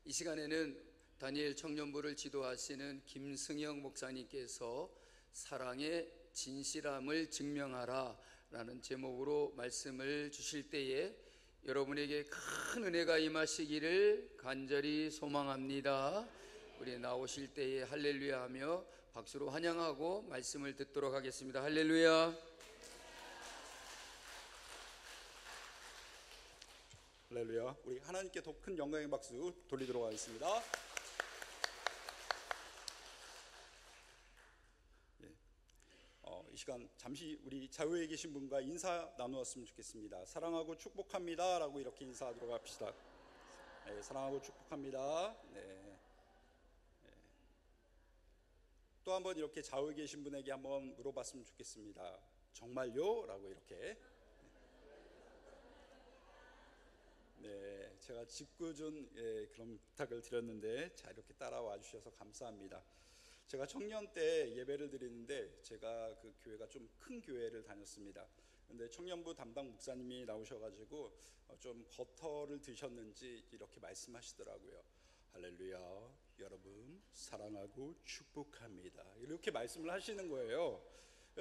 이 시간에는 다니엘 청년부를 지도하시는 김승영 목사님께서 사랑의 진실함을 증명하라 라는 제목으로 말씀을 주실 때에 여러분에게 큰 은혜가 임하시기를 간절히 소망합니다. 우리 나오실 때에 할렐루야 하며 박수로 환영하고 말씀을 듣도록 하겠습니다. 할렐루야. 할렐루야. 우리 하나님께 더 큰 영광의 박수 돌리도록 하겠습니다. 이 시간 잠시 우리 좌우에 계신 분과 인사 나누었으면 좋겠습니다. 사랑하고 축복합니다 라고 이렇게 인사하도록 합시다. 네, 사랑하고 축복합니다. 네. 또 한번 이렇게 좌우에 계신 분에게 한번 물어봤으면 좋겠습니다. 정말요? 라고 이렇게. 네, 제가 짓궂은 그런 부탁을 드렸는데 자 이렇게 따라와 주셔서 감사합니다. 제가 청년 때 예배를 드리는데 제가 그 교회가 좀 큰 교회를 다녔습니다. 근데 청년부 담당 목사님이 나오셔가지고 좀 버터를 드셨는지 이렇게 말씀하시더라고요. 할렐루야, 여러분 사랑하고 축복합니다. 이렇게 말씀을 하시는 거예요.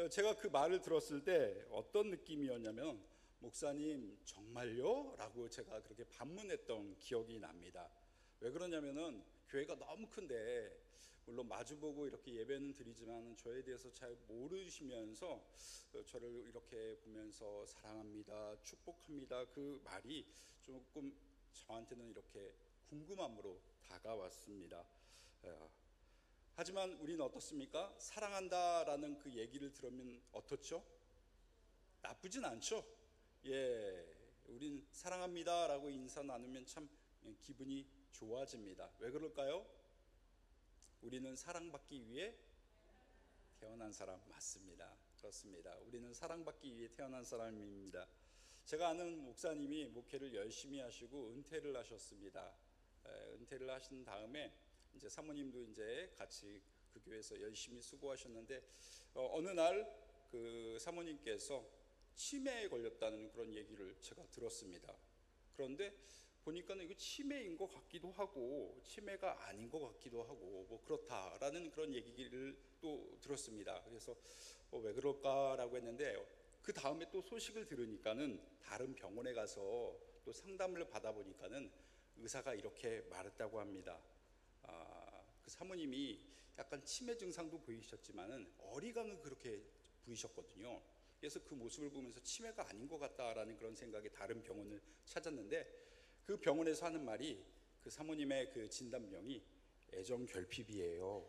제가 그 말을 들었을 때 어떤 느낌이었냐면, 목사님 정말요? 라고 제가 그렇게 반문했던 기억이 납니다. 왜 그러냐면은 교회가 너무 큰데 물론 마주보고 이렇게 예배는 드리지만 저에 대해서 잘 모르시면서 저를 이렇게 보면서 사랑합니다, 축복합니다, 그 말이 조금 저한테는 이렇게 궁금함으로 다가왔습니다. 하지만 우리는 어떻습니까? 사랑한다라는 그 얘기를 들으면 어떻죠? 나쁘진 않죠? 우린 사랑합니다 라고 인사 나누면 참 기분이 좋아집니다. 왜 그럴까요? 우리는 사랑받기 위해 태어난 사람 맞습니다. 그렇습니다. 우리는 사랑받기 위해 태어난 사람입니다. 제가 아는 목사님이 목회를 열심히 하시고 은퇴를 하셨습니다. 은퇴를 하신 다음에 이제 사모님도 이제 같이 그 교회에서 열심히 수고하셨는데 어느 날 그 사모님께서 치매에 걸렸다는 그런 얘기를 제가 들었습니다. 그런데 보니까 이거 치매인 것 같기도 하고 치매가 아닌 것 같기도 하고 뭐 그렇다라는 그런 얘기를 또 들었습니다. 그래서 왜 그럴까라고 했는데 그 다음에 또 소식을 들으니까는 다른 병원에 가서 또 상담을 받아보니까는 의사가 이렇게 말했다고 합니다. 그 사모님이 약간 치매 증상도 보이셨지만은 어리광을 그렇게 보이셨거든요. 그래서 그 모습을 보면서 치매가 아닌 것 같다라는 그런 생각에 다른 병원을 찾았는데 그 병원에서 하는 말이 그 사모님의 그 진단명이 애정결핍이에요.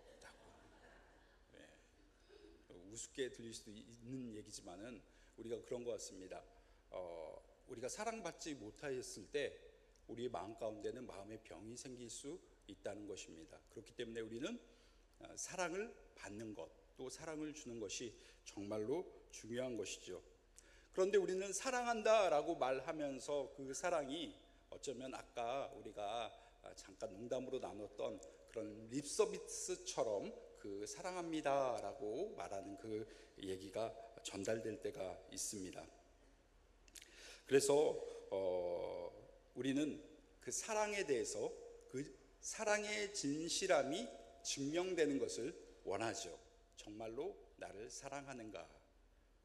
우습게 들릴 수도 있는 얘기지만은 우리가 그런 것 같습니다. 우리가 사랑받지 못하였을 때 우리의 마음 가운데는 마음의 병이 생길 수 있다는 것입니다. 그렇기 때문에 우리는 사랑을 받는 것, 또 사랑을 주는 것이 정말로 중요한 것이죠. 그런데 우리는 사랑한다라고 말하면서 그 사랑이 어쩌면 아까 우리가 잠깐 농담으로 나눴던 그런 립서비스처럼 그 사랑합니다라고 말하는 그 얘기가 전달될 때가 있습니다. 그래서 우리는 그 사랑에 대해서 그 사랑의 진실함이 증명되는 것을 원하죠. 정말로 나를 사랑하는가?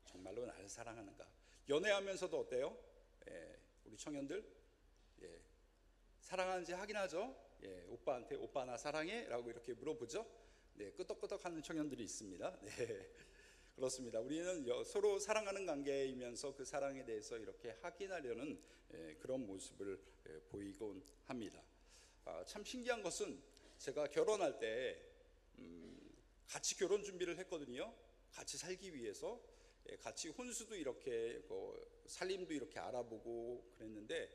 정말로 나를 사랑하는가? 연애하면서도 어때요? 우리 청년들 사랑하는지 확인하죠. 오빠한테 오빠 나 사랑해? 라고 이렇게 물어보죠. 끄덕끄덕하는 청년들이 있습니다. 그렇습니다. 우리는 서로 사랑하는 관계이면서 그 사랑에 대해서 이렇게 확인하려는 그런 모습을 보이곤 합니다. 참 신기한 것은 제가 결혼할 때 같이 결혼 준비를 했거든요. 같이 살기 위해서 같이 혼수도 이렇게 살림도 이렇게 알아보고 그랬는데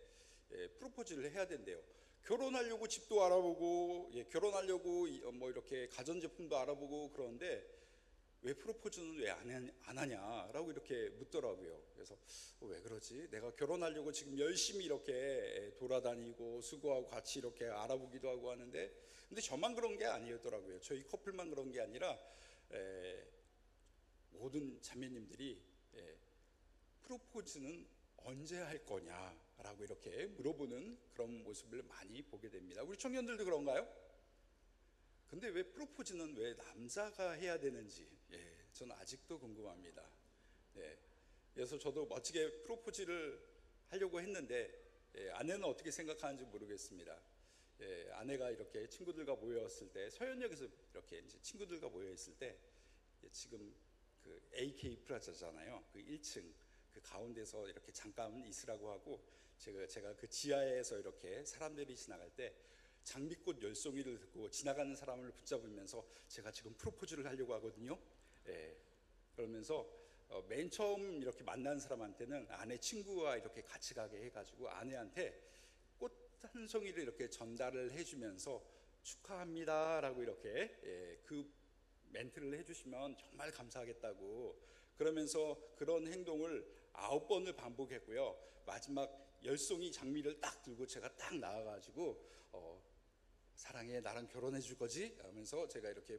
프로포즈를 해야 된대요. 결혼하려고 집도 알아보고 결혼하려고 뭐 이렇게 가전제품도 알아보고 그러는데 왜 프로포즈는 왜 안 하냐라고 이렇게 묻더라고요. 그래서 왜 그러지? 내가 결혼하려고 지금 열심히 이렇게 돌아다니고 수고하고 같이 이렇게 알아보기도 하고 하는데, 근데 저만 그런 게 아니었더라고요. 저희 커플만 그런 게 아니라 모든 자매님들이 프로포즈는 언제 할 거냐 라고 이렇게 물어보는 그런 모습을 많이 보게 됩니다. 우리 청년들도 그런가요? 근데 왜 프로포즈는 왜 남자가 해야 되는지, 저는 아직도 궁금합니다. 그래서 저도 멋지게 프로포즈를 하려고 했는데, 아내는 어떻게 생각하는지 모르겠습니다. 아내가 이렇게 친구들과 모였을 때, 서현역에서 이렇게 이제 친구들과 모여 있을 때, 지금 그 AK 프라자잖아요. 그 1층 그 가운데서 이렇게 잠깐 있으라고 하고, 제가 그 지하에서 이렇게 사람들이 지나갈 때 장미꽃 열송이를 듣고 지나가는 사람을 붙잡으면서 제가 지금 프로포즈를 하려고 하거든요. 그러면서 맨 처음 이렇게 만난 사람한테는 아내 친구와 이렇게 같이 가게 해가지고 아내한테 꽃 한 송이를 이렇게 전달을 해주면서 축하합니다라고 이렇게 그 멘트를 해주시면 정말 감사하겠다고, 그러면서 그런 행동을 9번을 반복했고요. 마지막 10송이 장미를 딱 들고 제가 딱 나와가지고 사랑해, 나랑 결혼해 줄 거지? 하면서 제가 이렇게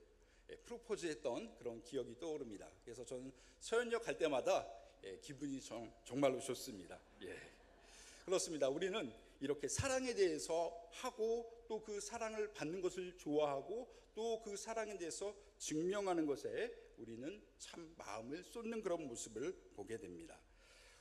프로포즈했던 그런 기억이 떠오릅니다. 그래서 저는 서현역 갈 때마다 기분이 정말로 좋습니다. 그렇습니다. 우리는 이렇게 사랑에 대해서 하고, 또 그 사랑을 받는 것을 좋아하고, 또 그 사랑에 대해서 증명하는 것에 우리는 참 마음을 쏟는 그런 모습을 보게 됩니다.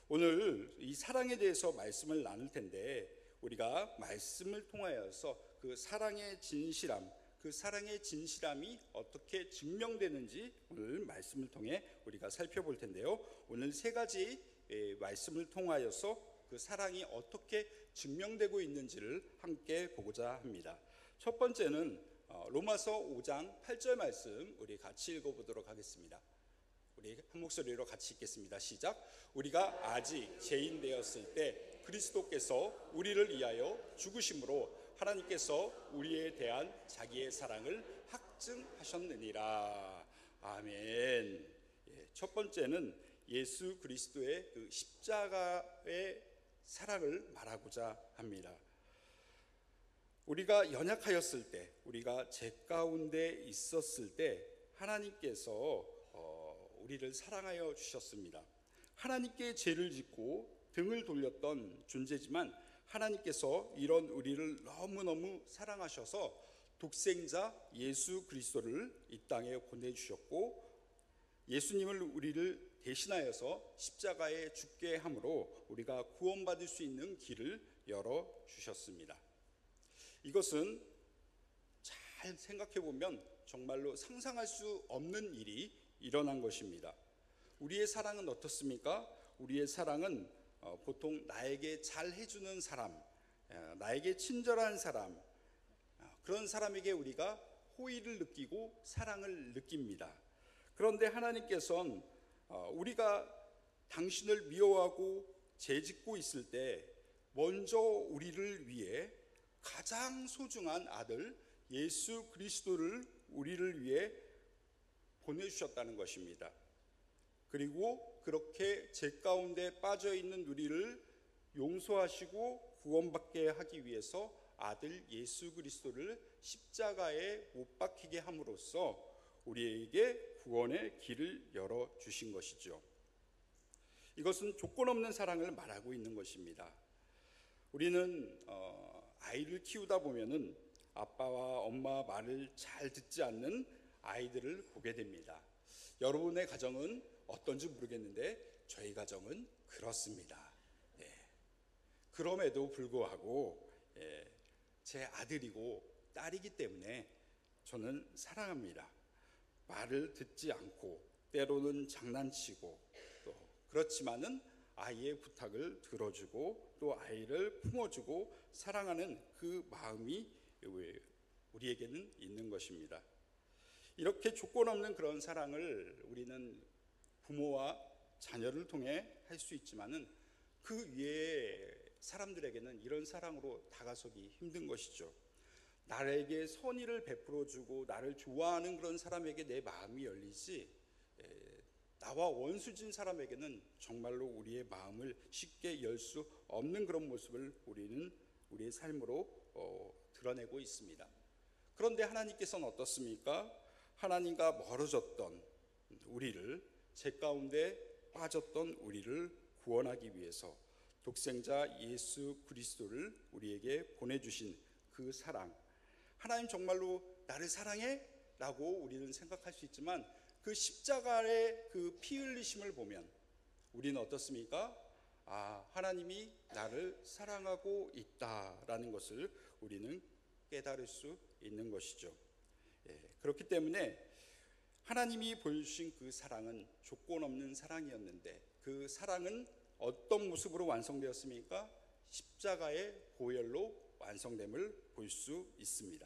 오늘 이 사랑에 대해서 말씀을 나눌 텐데, 우리가 말씀을 통하여서 그 사랑의 진실함, 그 사랑의 진실함이 어떻게 증명되는지 오늘 말씀을 통해 우리가 살펴볼 텐데요. 오늘 세 가지 말씀을 통하여서 그 사랑이 어떻게 증명되고 있는지를 함께 보고자 합니다. 첫 번째는 로마서 5장 8절 말씀 우리 같이 읽어보도록 하겠습니다. 우리 한 목소리로 같이 읽겠습니다. 시작. 우리가 아직 죄인 되었을 때 그리스도께서 우리를 위하여 죽으심으로 하나님께서 우리에 대한 자기의 사랑을 확증하셨느니라. 아멘. 첫 번째는 예수 그리스도의 그 십자가의 사랑을 말하고자 합니다. 우리가 연약하였을 때, 우리가 죄 가운데 있었을 때 하나님께서 우리를 사랑하여 주셨습니다. 하나님께 죄를 짓고 등을 돌렸던 존재지만 하나님께서 이런 우리를 너무너무 사랑하셔서 독생자 예수 그리스도를 이 땅에 보내주셨고, 예수님을 우리를 대신하여서 십자가에 죽게 함으로 우리가 구원받을 수 있는 길을 열어주셨습니다. 이것은 잘 생각해 보면 정말로 상상할 수 없는 일이 일어난 것입니다. 우리의 사랑은 어떻습니까? 우리의 사랑은 보통 나에게 잘 해주는 사람, 나에게 친절한 사람, 그런 사람에게 우리가 호의를 느끼고 사랑을 느낍니다. 그런데 하나님께서는 우리가 당신을 미워하고 죄짓고 있을 때 먼저 우리를 위해 가장 소중한 아들 예수 그리스도를 우리를 위해 보내주셨다는 것입니다. 그리고 그렇게 죄 가운데 빠져있는 우리를 용서하시고 구원받게 하기 위해서 아들 예수 그리스도를 십자가에 못 박히게 함으로써 우리에게 구원의 길을 열어주신 것이죠. 이것은 조건 없는 사랑을 말하고 있는 것입니다. 우리는 아이를 키우다 보면은 아빠와 엄마 말을 잘 듣지 않는 아이들을 보게 됩니다. 여러분의 가정은 어떤지 모르겠는데 저희 가정은 그렇습니다. 그럼에도 불구하고 제 아들이고 딸이기 때문에 저는 사랑합니다. 말을 듣지 않고 때로는 장난치고, 또 그렇지만은 아이의 부탁을 들어주고 또 아이를 품어주고 사랑하는 그 마음이 우리에게는 있는 것입니다. 이렇게 조건 없는 그런 사랑을 우리는 부모와 자녀를 통해 할 수 있지만은 그 위에 사람들에게는 이런 사랑으로 다가서기 힘든 것이죠. 나에게 선의를 베풀어주고 나를 좋아하는 그런 사람에게 내 마음이 열리지, 나와 원수진 사람에게는 정말로 우리의 마음을 쉽게 열 수 없는 그런 모습을 우리는 우리의 삶으로 드러내고 있습니다. 그런데 하나님께서는 어떻습니까? 하나님과 멀어졌던 우리를, 죄 가운데 빠졌던 우리를 구원하기 위해서 독생자 예수 그리스도를 우리에게 보내주신 그 사랑, 하나님 정말로 나를 사랑해? 라고 우리는 생각할 수 있지만 그 십자가의 그 피 흘리심을 보면 우리는 어떻습니까? 하나님이 나를 사랑하고 있다라는 것을 우리는 깨달을 수 있는 것이죠. 그렇기 때문에 하나님이 보여주신 그 사랑은 조건 없는 사랑이었는데 그 사랑은 어떤 모습으로 완성되었습니까? 십자가의 보혈로 완성됨을 볼 수 있습니다.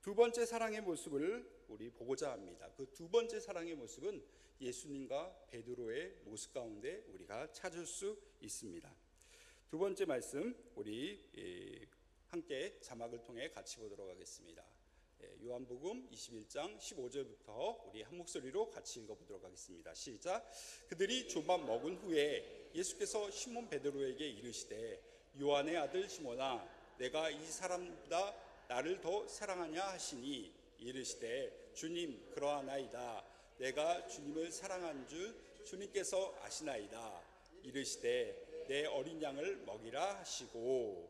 두 번째 사랑의 모습을 우리 보고자 합니다. 그 두 번째 사랑의 모습은 예수님과 베드로의 모습 가운데 우리가 찾을 수 있습니다. 두 번째 말씀 우리 함께 자막을 통해 같이 보도록 하겠습니다. 요한복음 21장 15절부터 우리 한 목소리로 같이 읽어보도록 하겠습니다. 시작. 그들이 조밥 먹은 후에 예수께서 시몬 베드로에게 이르시되 요한의 아들 시몬아 내가 이 사람보다 나를 더 사랑하냐 하시니 이르시되 주님 그러하나이다. 내가 주님을 사랑한 줄 주님께서 아시나이다. 이르시되 내 어린 양을 먹이라 하시고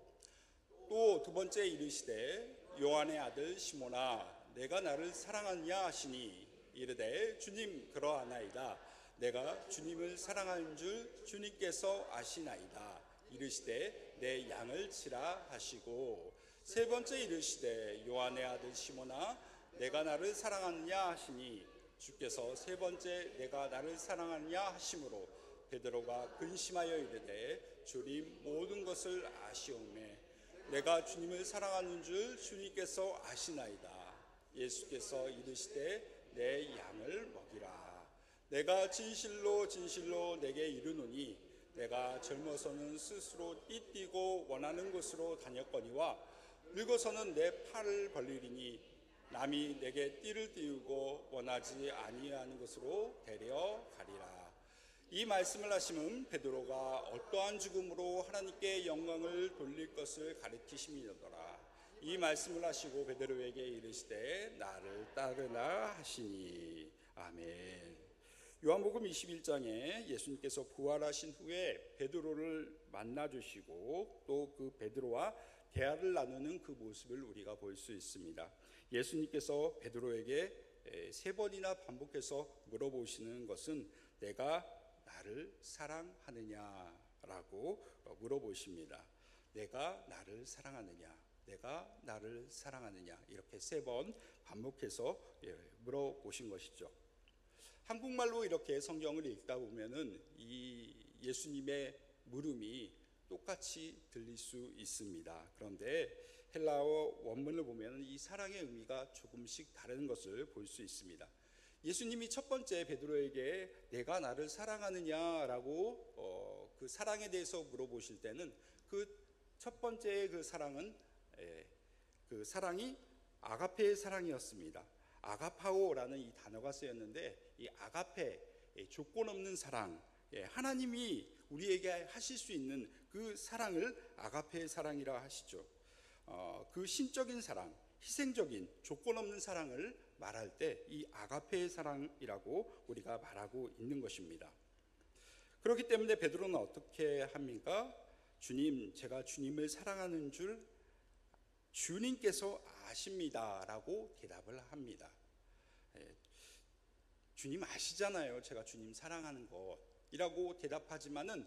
또 두 번째 이르시되 요한의 아들 시몬아 내가 나를 사랑하느냐 하시니 이르되 주님 그러하나이다. 내가 주님을 사랑하는 줄 주님께서 아시나이다. 이르시되 내 양을 치라 하시고 세 번째 이르시되 요한의 아들 시몬아 내가 나를 사랑하느냐 하시니 주께서 세 번째 내가 나를 사랑하느냐 하심으로 베드로가 근심하여 이르되 주님 모든 것을 아시오매 내가 주님을 사랑하는 줄 주님께서 아시나이다. 예수께서 이르시되 내 양을 먹이라. 내가 진실로 진실로 내게 이르노니 내가 젊어서는 스스로 띠띠고 원하는 곳으로 다녔거니와 늙어서는 내 팔을 벌리리니 남이 내게 띠를 띠우고 원하지 아니하는 곳으로 데려가리라. 이 말씀을 하시면 베드로가 어떠한 죽음으로 하나님께 영광을 돌릴 것을 가르치심이더라. 이 말씀을 하시고 베드로에게 이르시되 나를 따르라 하시니. 아멘. 요한복음 21장에 예수님께서 부활하신 후에 베드로를 만나주시고 또 그 베드로와 대화를 나누는 그 모습을 우리가 볼 수 있습니다. 예수님께서 베드로에게 세 번이나 반복해서 물어보시는 것은 내가 나를 사랑하느냐라고 물어보십니다. 내가 나를 사랑하느냐, 내가 나를 사랑하느냐 이렇게 세 번 반복해서 물어보신 것이죠. 한국말로 이렇게 성경을 읽다 보면은 이 예수님의 물음이 똑같이 들릴 수 있습니다. 그런데 헬라어 원문을 보면 이 사랑의 의미가 조금씩 다른 것을 볼 수 있습니다. 예수님이 첫 번째 베드로에게 내가 나를 사랑하느냐라고 그 사랑에 대해서 물어보실 때는 그 첫 번째 그 사랑은 그 사랑이 아가페의 사랑이었습니다. 아가파오라는 이 단어가 쓰였는데 이 아가페 조건 없는 사랑, 하나님이 우리에게 하실 수 있는 그 사랑을 아가페의 사랑이라 하시죠. 그 신적인 사랑, 희생적인 조건 없는 사랑을 말할 때 이 아가페의 사랑이라고 우리가 말하고 있는 것입니다. 그렇기 때문에 베드로는 어떻게 합니까? 주님, 제가 주님을 사랑하는 줄 주님께서 아십니다라고 대답을 합니다. 주님 아시잖아요. 제가 주님 사랑하는 것이라고 대답하지만은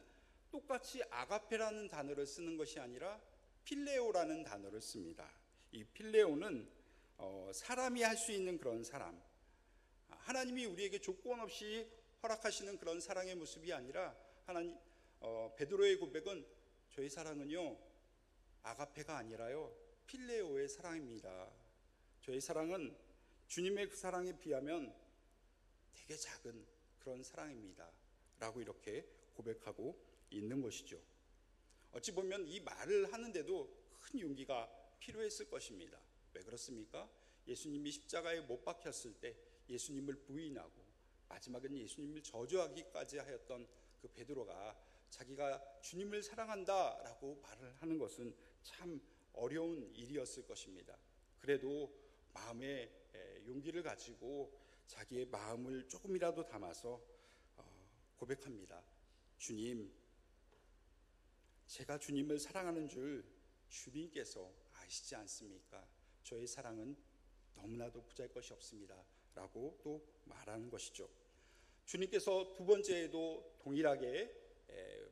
똑같이 아가페라는 단어를 쓰는 것이 아니라 필레오라는 단어를 씁니다. 이 필레오는 사람이 할 수 있는 그런 사람, 하나님이 우리에게 조건 없이 허락하시는 그런 사랑의 모습이 아니라 베드로의 고백은 저희 사랑은요 아가페가 아니라요 필레오의 사랑입니다. 저희 사랑은 주님의 그 사랑에 비하면 되게 작은 그런 사랑입니다 라고 이렇게 고백하고 있는 것이죠. 어찌 보면 이 말을 하는데도 큰 용기가 필요했을 것입니다. 왜 그렇습니까? 예수님이 십자가에 못 박혔을 때 예수님을 부인하고 마지막은 예수님을 저주하기까지 하였던 그 베드로가 자기가 주님을 사랑한다라고 말을 하는 것은 참 어려운 일이었을 것입니다. 그래도 마음에 용기를 가지고 자기의 마음을 조금이라도 담아서 고백합니다. 주님, 제가 주님을 사랑하는 줄 주님께서 아시지 않습니까? 저의 사랑은 너무나도 보잘것이 없습니다 라고 또 말하는 것이죠. 주님께서 두 번째에도 동일하게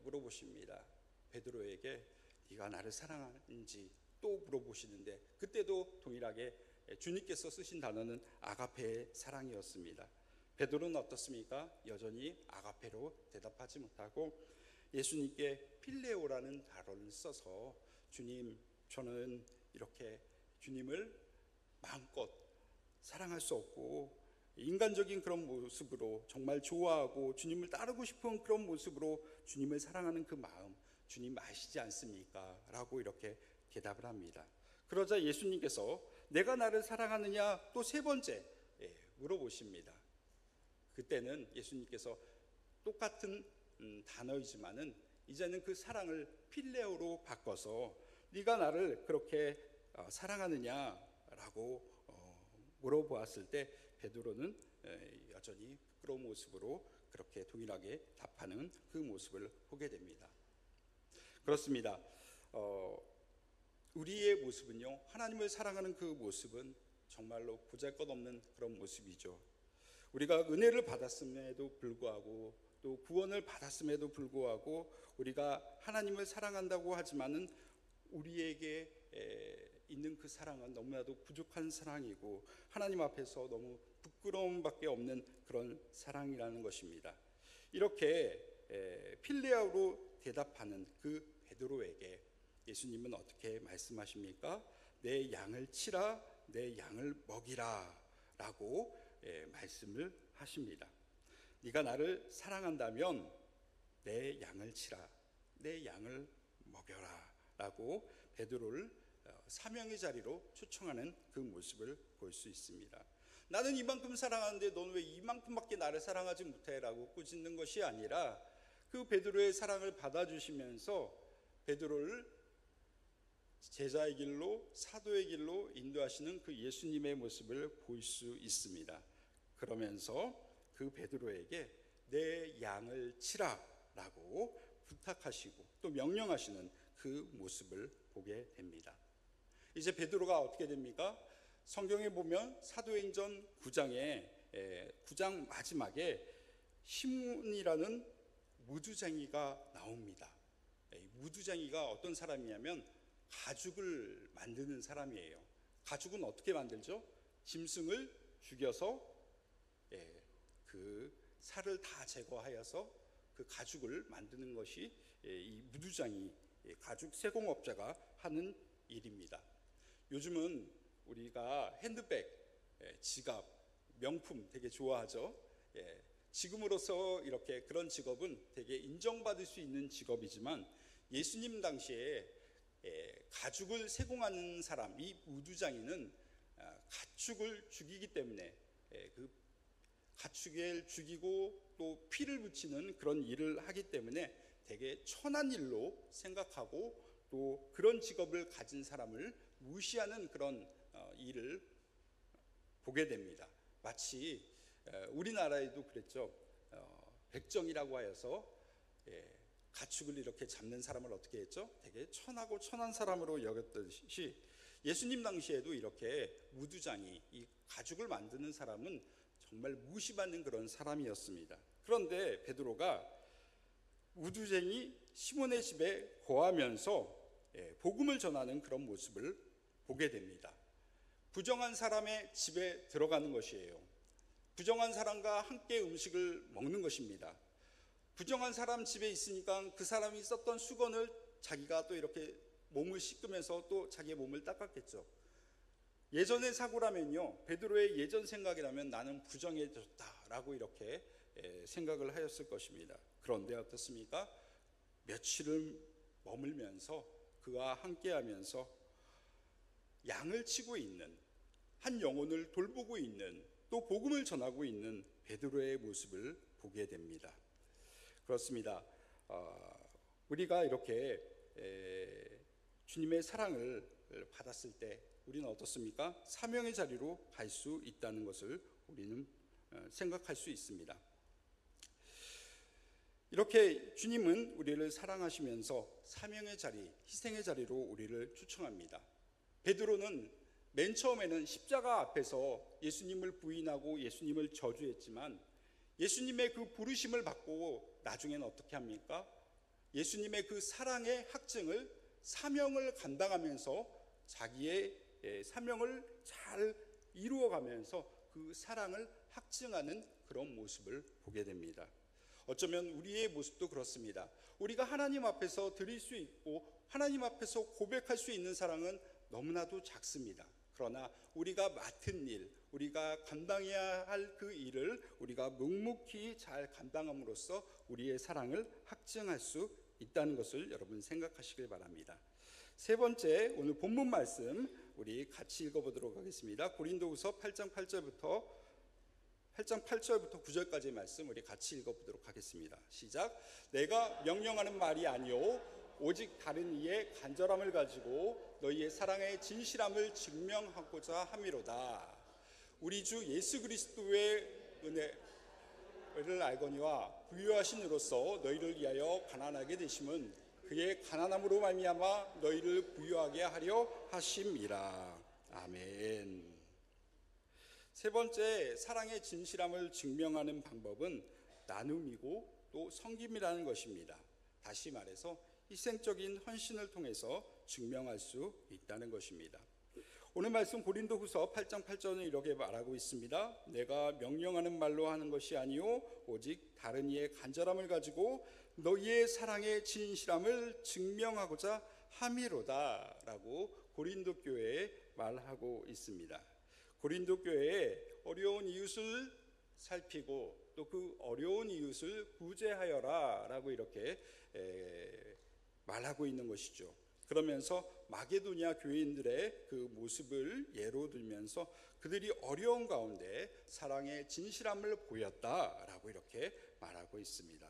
물어보십니다. 베드로에게 네가 나를 사랑하는지 또 물어보시는데, 그때도 동일하게 주님께서 쓰신 단어는 아가페의 사랑이었습니다. 베드로는 어떻습니까? 여전히 아가페로 대답하지 못하고 예수님께 필레오라는 단어를 써서 주님, 저는 이렇게 주님을 마음껏 사랑할 수 없고 인간적인 그런 모습으로 정말 좋아하고 주님을 따르고 싶은 그런 모습으로 주님을 사랑하는 그 마음 주님 아시지 않습니까? 라고 이렇게 대답을 합니다. 그러자 예수님께서 내가 나를 사랑하느냐 또 세 번째 물어보십니다. 그때는 예수님께서 똑같은 단어이지만은 이제는 그 사랑을 필레오로 바꿔서 네가 나를 그렇게 사랑하느냐라고 물어보았을 때 베드로는 여전히 부끄러운 모습으로 그렇게 동일하게 답하는 그 모습을 보게 됩니다. 그렇습니다. 우리의 모습은요, 하나님을 사랑하는 그 모습은 정말로 보잘것없는 그런 모습이죠. 우리가 은혜를 받았음에도 불구하고 또 구원을 받았음에도 불구하고 우리가 하나님을 사랑한다고 하지만은 우리에게 있는 그 사랑은 너무나도 부족한 사랑이고 하나님 앞에서 너무 부끄러움밖에 없는 그런 사랑이라는 것입니다. 이렇게 필레오로 대답하는 그 베드로에게 예수님은 어떻게 말씀하십니까? 내 양을 치라, 내 양을 먹이라 라고 말씀을 하십니다. 네가 나를 사랑한다면 내 양을 치라, 내 양을 먹여라 라고 베드로를 사명의 자리로 초청하는 그 모습을 볼 수 있습니다. 나는 이만큼 사랑하는데 너는 왜 이만큼밖에 나를 사랑하지 못해? 라고 꾸짖는 것이 아니라 그 베드로의 사랑을 받아주시면서 베드로를 제자의 길로, 사도의 길로 인도하시는 그 예수님의 모습을 볼 수 있습니다. 그러면서 그 베드로에게 내 양을 치라 라고 부탁하시고 또 명령하시는 그 모습을 보게 됩니다. 이제 베드로가 어떻게 됩니까? 성경에 보면 사도행전 9장에 9장 마지막에 시몬이라는 무두쟁이가 나옵니다. 무두쟁이가 어떤 사람이냐면 가죽을 만드는 사람이에요. 가죽은 어떻게 만들죠? 짐승을 죽여서 그 살을 다 제거하여서 그 가죽을 만드는 것이 이 무두쟁이 가죽 세공업자가 하는 일입니다. 요즘은 우리가 핸드백, 지갑, 명품 되게 좋아하죠. 지금으로서 이렇게 그런 직업은 되게 인정받을 수 있는 직업이지만 예수님 당시에 가죽을 세공하는 사람, 이 무두장이는 가축을 죽이기 때문에 그 가축을 죽이고 또 피를 붙이는 그런 일을 하기 때문에 되게 천한 일로 생각하고 또 그런 직업을 가진 사람을 무시하는 그런 일을 보게 됩니다. 마치 우리나라에도 그랬죠. 백정이라고 하여서 가축을 이렇게 잡는 사람을 어떻게 했죠? 되게 천하고 천한 사람으로 여겼듯이 예수님 당시에도 이렇게 무두장이 이 가죽을 만드는 사람은 정말 무시받는 그런 사람이었습니다. 그런데 베드로가 무두쟁이 시몬의 집에 거하면서 복음을 전하는 그런 모습을 보게 됩니다. 부정한 사람의 집에 들어가는 것이에요. 부정한 사람과 함께 음식을 먹는 것입니다. 부정한 사람 집에 있으니까 그 사람이 썼던 수건을 자기가 또 이렇게 몸을 씻으면서 또 자기의 몸을 닦았겠죠. 예전의 사고라면요, 베드로의 예전 생각이라면 나는 부정해졌다라고 이렇게 생각을 하였을 것입니다. 그런데 어떻습니까? 며칠을 머물면서 그와 함께하면서 양을 치고 있는 한 영혼을 돌보고 있는 또 복음을 전하고 있는 베드로의 모습을 보게 됩니다. 그렇습니다. 우리가 이렇게 주님의 사랑을 받았을 때 우리는 어떻습니까? 사명의 자리로 갈 수 있다는 것을 우리는 생각할 수 있습니다. 이렇게 주님은 우리를 사랑하시면서 사명의 자리, 희생의 자리로 우리를 초청합니다. 베드로는 맨 처음에는 십자가 앞에서 예수님을 부인하고 예수님을 저주했지만 예수님의 그 부르심을 받고 나중에는 어떻게 합니까? 예수님의 그 사랑의 확증을, 사명을 감당하면서 자기의 사명을 잘 이루어가면서 그 사랑을 확증하는 그런 모습을 보게 됩니다. 어쩌면 우리의 모습도 그렇습니다. 우리가 하나님 앞에서 드릴 수 있고 하나님 앞에서 고백할 수 있는 사랑은 너무나도 작습니다. 그러나 우리가 맡은 일, 우리가 감당해야 할 그 일을 우리가 묵묵히 잘 감당함으로써 우리의 사랑을 확증할 수 있다는 것을 여러분 생각하시길 바랍니다. 세 번째, 오늘 본문 말씀 우리 같이 읽어보도록 하겠습니다. 고린도후서 8장 8절부터 9절까지의 말씀 우리 같이 읽어보도록 하겠습니다. 시작. 내가 명령하는 말이 아니요 오직 다른 이의 간절함을 가지고 너희의 사랑의 진실함을 증명하고자 함이로다. 우리 주 예수 그리스도의 은혜를 알거니와 부유하신 이로써 너희를 위하여 가난하게 되심은 그의 가난함으로 말미암아 너희를 부유하게 하려 하심이라. 아멘. 세 번째, 사랑의 진실함을 증명하는 방법은 나눔이고 또 섬김이라는 것입니다. 다시 말해서 희생적인 헌신을 통해서 증명할 수 있다는 것입니다. 오늘 말씀 고린도후서 8장 8절은 이렇게 말하고 있습니다. 내가 명령하는 말로 하는 것이 아니요 오직 다른 이의 간절함을 가지고 너희의 사랑의 진실함을 증명하고자 함이로다 라고 고린도 교회에 말하고 있습니다. 고린도 교회에 어려운 이웃을 살피고 또 그 어려운 이웃을 구제하여라 라고 이렇게 말하고 있는 것이죠. 그러면서 마게도냐 교인들의 그 모습을 예로 들면서 그들이 어려운 가운데 사랑의 진실함을 보였다라고 이렇게 말하고 있습니다.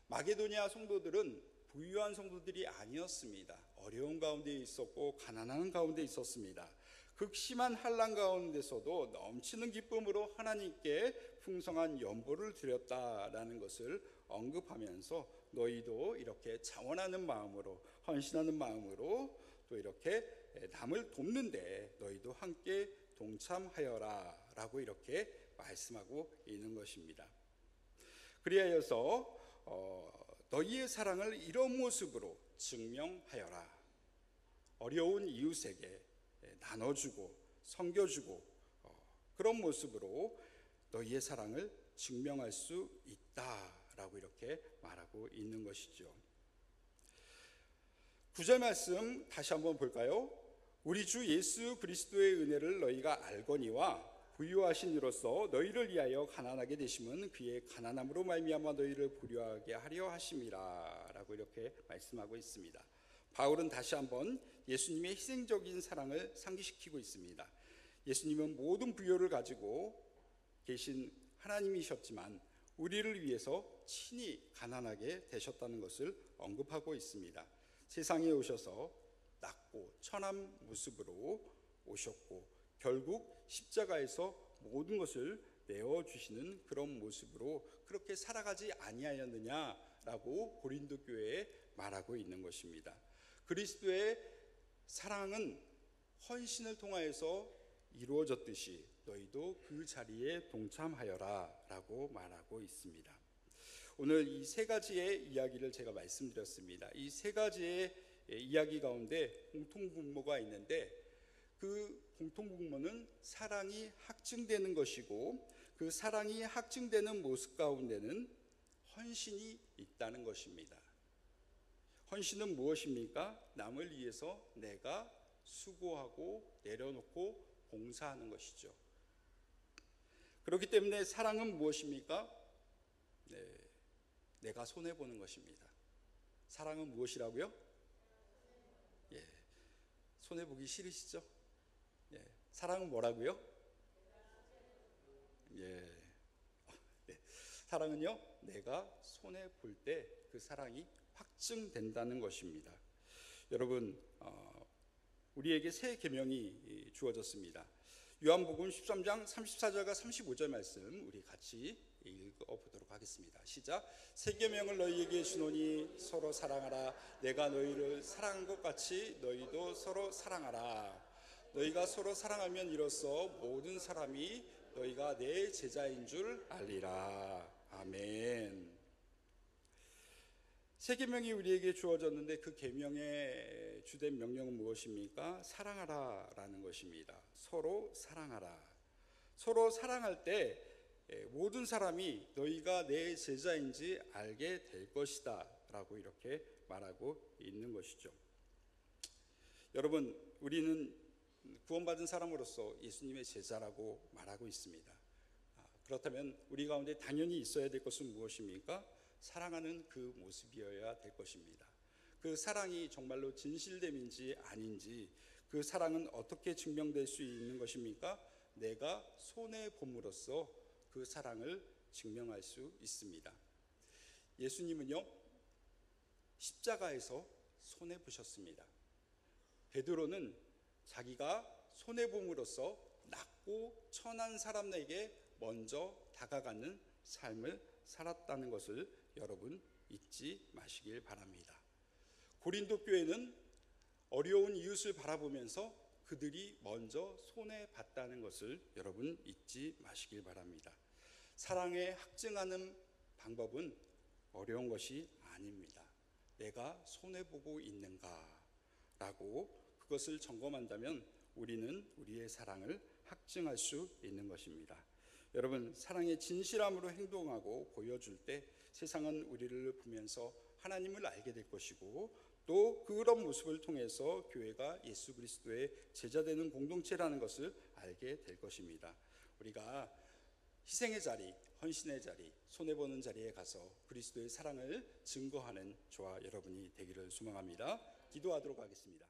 마게도냐 성도들은 부유한 성도들이 아니었습니다. 어려운 가운데 있었고 가난한 가운데 있었습니다. 극심한 환난 가운데서도 넘치는 기쁨으로 하나님께 풍성한 연보를 드렸다라는 것을 언급하면서 너희도 이렇게 자원하는 마음으로, 헌신하는 마음으로 또 이렇게 남을 돕는데 너희도 함께 동참하여라 라고 이렇게 말씀하고 있는 것입니다. 그리하여서 너희의 사랑을 이런 모습으로 증명하여라. 어려운 이웃에게 나눠주고 섬겨주고 그런 모습으로 너희의 사랑을 증명할 수 있다라고 이렇게 말하고 있는 것이죠. 9절 말씀 다시 한번 볼까요? 우리 주 예수 그리스도의 은혜를 너희가 알거니와 부유하신 이로써 너희를 위하여 가난하게 되심은 그의 가난함으로 말미암아 너희를 부유하게 하려 하심이라 라고 이렇게 말씀하고 있습니다. 바울은 다시 한번 예수님의 희생적인 사랑을 상기시키고 있습니다. 예수님은 모든 부요를 가지고 계신 하나님이셨지만 우리를 위해서 친히 가난하게 되셨다는 것을 언급하고 있습니다. 세상에 오셔서 낮고 천한 모습으로 오셨고 결국 십자가에서 모든 것을 내어주시는 그런 모습으로 그렇게 살아가지 아니하였느냐라고 고린도 교회에 말하고 있는 것입니다. 그리스도의 사랑은 헌신을 통하여서 이루어졌듯이 너희도 그 자리에 동참하여라 라고 말하고 있습니다. 오늘 이 세 가지의 이야기를 제가 말씀드렸습니다. 이 세 가지의 이야기 가운데 공통분모가 있는데 그 공통분모는 사랑이 확증되는 것이고 그 사랑이 확증되는 모습 가운데는 헌신이 있다는 것입니다. 헌신은 무엇입니까? 남을 위해서 내가 수고하고 내려놓고 봉사하는 것이죠. 그렇기 때문에 사랑은 무엇입니까? 내가 손해보는 것입니다. 사랑은 무엇이라고요? 손해보기 싫으시죠? 사랑은 뭐라고요? 사랑은요, 내가 손해볼 때 그 사랑이 확증된다는 것입니다. 여러분, 우리에게 새 계명이 주어졌습니다. 요한복음 13장 34절과 35절 말씀 우리 같이 읽어보도록 하겠습니다. 시작. 새 계명을 너희에게 주노니 서로 사랑하라. 내가 너희를 사랑한 것 같이 너희도 서로 사랑하라. 너희가 서로 사랑하면 이로써 모든 사람이 너희가 내 제자인 줄 알리라. 아멘. 새 계명이 우리에게 주어졌는데 그 계명의 주된 명령은 무엇입니까? 사랑하라라는 것입니다. 서로 사랑하라. 서로 사랑할 때 모든 사람이 너희가 내 제자인지 알게 될 것이다 라고 이렇게 말하고 있는 것이죠. 여러분, 우리는 구원받은 사람으로서 예수님의 제자라고 말하고 있습니다. 그렇다면 우리 가운데 당연히 있어야 될 것은 무엇입니까? 사랑하는 그 모습이어야 될 것입니다. 그 사랑이 정말로 진실됨인지 아닌지, 그 사랑은 어떻게 증명될 수 있는 것입니까? 내가 손해봄으로써 그 사랑을 증명할 수 있습니다. 예수님은요, 십자가에서 손해보셨습니다. 베드로는 자기가 손해봄으로써 낮고 천한 사람에게 먼저 다가가는 삶을 살았다는 것을 여러분 잊지 마시길 바랍니다. 고린도 교회는 어려운 이웃을 바라보면서 그들이 먼저 손해봤다는 것을 여러분 잊지 마시길 바랍니다. 사랑에 확증하는 방법은 어려운 것이 아닙니다. 내가 손해보고 있는가라고 그것을 점검한다면 우리는 우리의 사랑을 확증할 수 있는 것입니다. 여러분, 사랑의 진실함으로 행동하고 보여줄 때 세상은 우리를 보면서 하나님을 알게 될 것이고, 또 그런 모습을 통해서 교회가 예수 그리스도의 제자되는 공동체라는 것을 알게 될 것입니다. 우리가 희생의 자리, 헌신의 자리, 손해보는 자리에 가서 그리스도의 사랑을 증거하는 저와 여러분이 되기를 소망합니다. 기도하도록 하겠습니다.